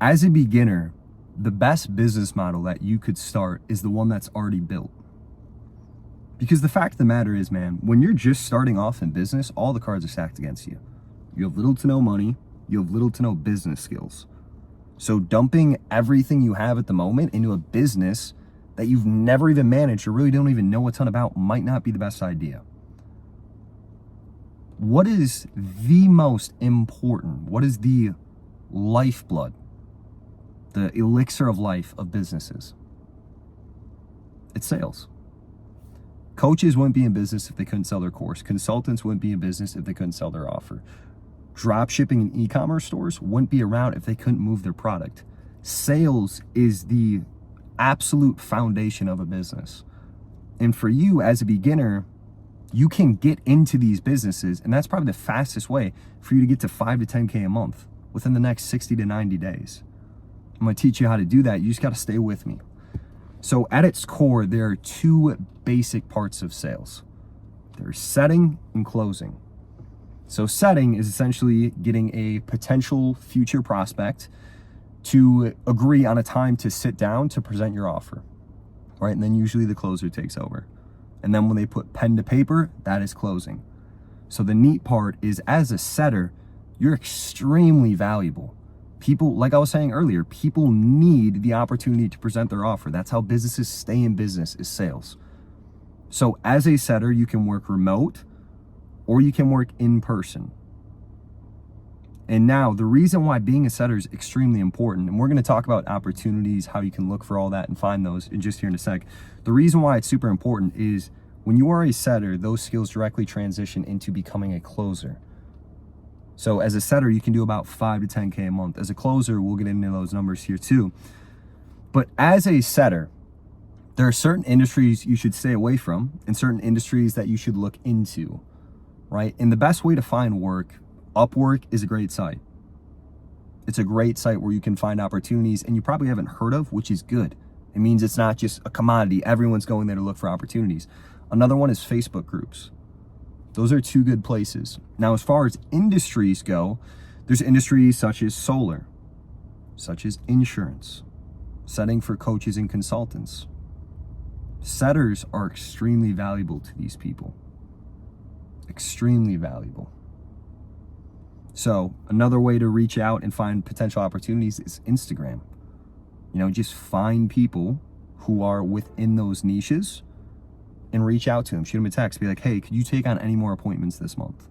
As a beginner, the best business model that you could start is the one that's already built. Because the fact of the matter is, man, when you're just starting off in business, all the cards are stacked against you. You have little to no money, you have little to no business skills. So dumping everything you have at the moment into a business that you've never even managed or really don't even know a ton about might not be the best idea. What is the most important? What is the lifeblood, the elixir of life of businesses? It's sales. Coaches wouldn't be in business if they couldn't sell their course. Consultants wouldn't be in business if they couldn't sell their offer. Drop shipping and e-commerce stores wouldn't be around if they couldn't move their product. Sales is the absolute foundation of a business. And for you as a beginner, you can get into these businesses, and that's probably the fastest way for you to get to 5 to 10K a month within the next 60 to 90 days. I'm gonna teach you how to do that. You just gotta stay with me. So at its core, there are two basic parts of sales. There's setting and closing. So setting is essentially getting a potential future prospect to agree on a time to sit down to present your offer, right? And then usually the closer takes over. And then when they put pen to paper, that is closing. So the neat part is, as a setter, you're extremely valuable. People, like I was saying earlier, people need the opportunity to present their offer. That's how businesses stay in business, is sales. So as a setter, you can work remote or you can work in person. And now the reason why being a setter is extremely important, and we're going to talk about opportunities, how you can look for all that and find those in just here in a sec. The reason why it's super important is when you are a setter, those skills directly transition into becoming a closer. So as a setter, you can do about 5 to 10K a month. As a closer, we'll get into those numbers here too. But as a setter, there are certain industries you should stay away from and certain industries that you should look into, right? And the best way to find work, Upwork is a great site. It's a great site where you can find opportunities and you probably haven't heard of, which is good. It means it's not just a commodity. Everyone's going there to look for opportunities. Another one is Facebook groups. Those are two good places. Now, as far as industries go, there's industries such as solar, such as insurance, setting for coaches and consultants. Setters are extremely valuable to these people. Extremely valuable. So another way to reach out and find potential opportunities is Instagram. You know, just find people who are within those niches and reach out to them. Shoot them a text. Be like, hey, could you take on any more appointments this month?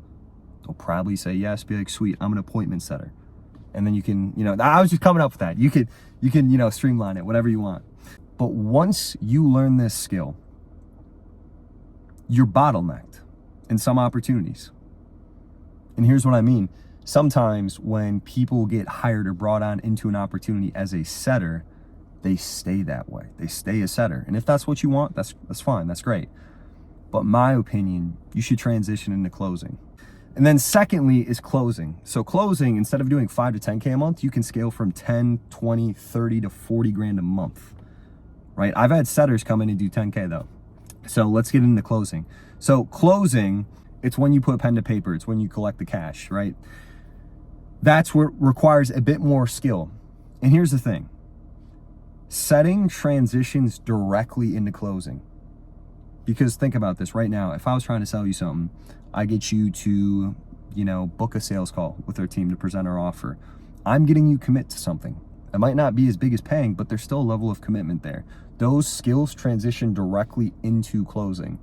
They'll probably say yes. Be like, sweet, I'm an appointment setter. And then you can, I was just coming up with that. You can, streamline it, whatever you want. But once you learn this skill, you're bottlenecked in some opportunities. And here's what I mean. Sometimes when people get hired or brought on into an opportunity as a setter, they stay that way. They stay a setter. And if that's what you want, that's fine. That's great. But my opinion, you should transition into closing. And then secondly is closing. So closing, instead of doing 5 to 10K a month, you can scale from 10, 20, 30 to 40 grand a month, right? I've had setters come in and do 10K though. So let's get into closing. So closing, it's when you put pen to paper. It's when you collect the cash, right? That's what requires a bit more skill. And here's the thing. Setting transitions directly into closing. Because think about this right now. If I was trying to sell you something, I get you to, book a sales call with our team to present our offer. I'm getting you commit to something. It might not be as big as paying, but there's still a level of commitment there. Those skills transition directly into closing.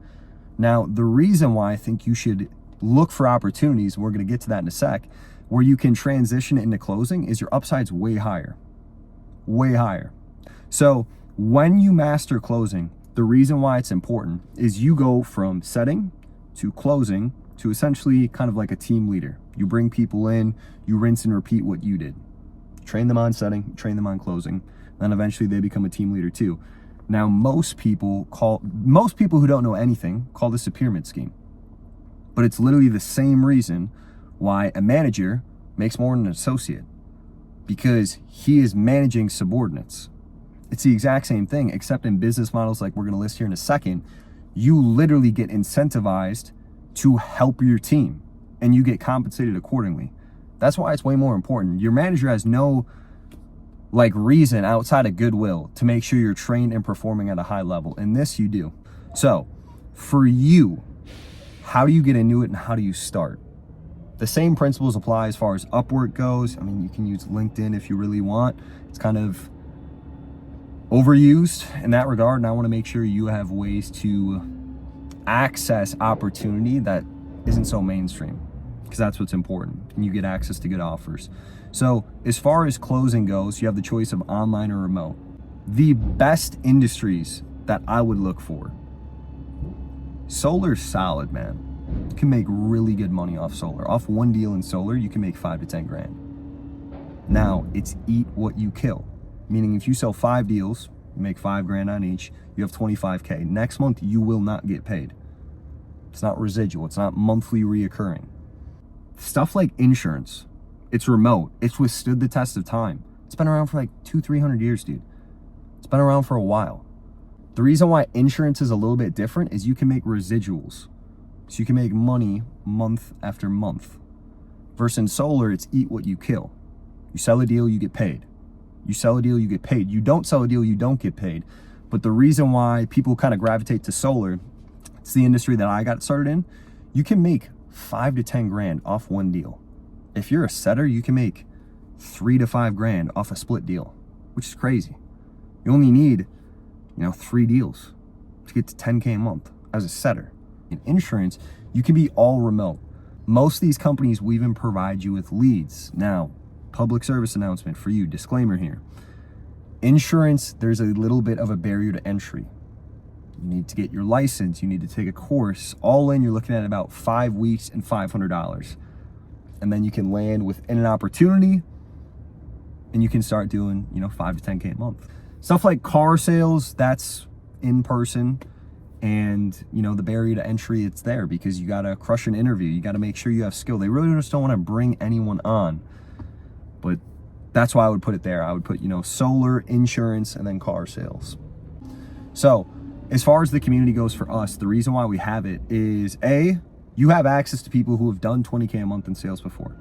Now, the reason why I think you should look for opportunities, and we're going to get to that in a sec, where you can transition into closing is your upside's way higher. Way higher. So when you master closing, the reason why it's important is you go from setting to closing to essentially kind of like a team leader. You bring people in, you rinse and repeat what you did. Train them on setting, train them on closing, then eventually they become a team leader too. Now, most people who don't know anything call this a pyramid scheme. But it's literally the same reason why a manager makes more than an associate, because he is managing subordinates. It's the exact same thing, except in business models like we're going to list here in a second, you literally get incentivized to help your team and you get compensated accordingly. That's why it's way more important. Your manager has no like reason outside of goodwill to make sure you're trained and performing at a high level. And this you do. So for you, how do you get into it and how do you start? The same principles apply as far as Upwork goes. I mean, you can use LinkedIn if you really want. It's kind of overused in that regard, and I want to make sure you have ways to access opportunity that isn't so mainstream, because that's what's important, and you get access to good offers. So as far as closing goes, you have the choice of online or remote. The best industries that I would look for: solar's solid, man. You can make really good money off solar. Off one deal in solar, you can make 5 to 10 grand. Now, it's eat what you kill. Meaning if you sell 5 deals, you make 5 grand on each, you have 25K. Next month, you will not get paid. It's not residual. It's not monthly reoccurring. Stuff like insurance, it's remote. It's withstood the test of time. It's been around for like 200-300 years, dude. It's been around for a while. The reason why insurance is a little bit different is you can make residuals. So you can make money month after month. Versus in solar, it's eat what you kill. You sell a deal, you get paid. You sell a deal, you get paid. You don't sell a deal, you don't get paid. But the reason why people kind of gravitate to solar, it's the industry that I got started in. You can make 5 to 10 grand off one deal. If you're a setter, you can make 3 to 5 grand off a split deal, which is crazy. You only need, 3 deals to get to 10K a month as a setter. In insurance, you can be all remote. Most of these companies will even provide you with leads. Now, public service announcement for you, disclaimer here. Insurance, there's a little bit of a barrier to entry. You need to get your license, you need to take a course. All in, you're looking at about 5 weeks and $500. And then you can land within an opportunity and you can start doing, 5 to 10K a month. Stuff like car sales, that's in person. And, the barrier to entry, it's there because you got to crush an interview. You got to make sure you have skill. They really just don't want to bring anyone on. But that's why I would put it there. I would put, solar, insurance, and then car sales. So as far as the community goes for us, the reason why we have it is A, you have access to people who have done 20K a month in sales before.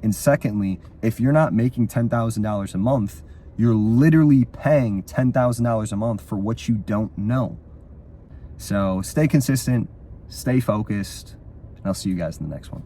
And secondly, if you're not making $10,000 a month, you're literally paying $10,000 a month for what you don't know. So stay consistent, stay focused, and I'll see you guys in the next one.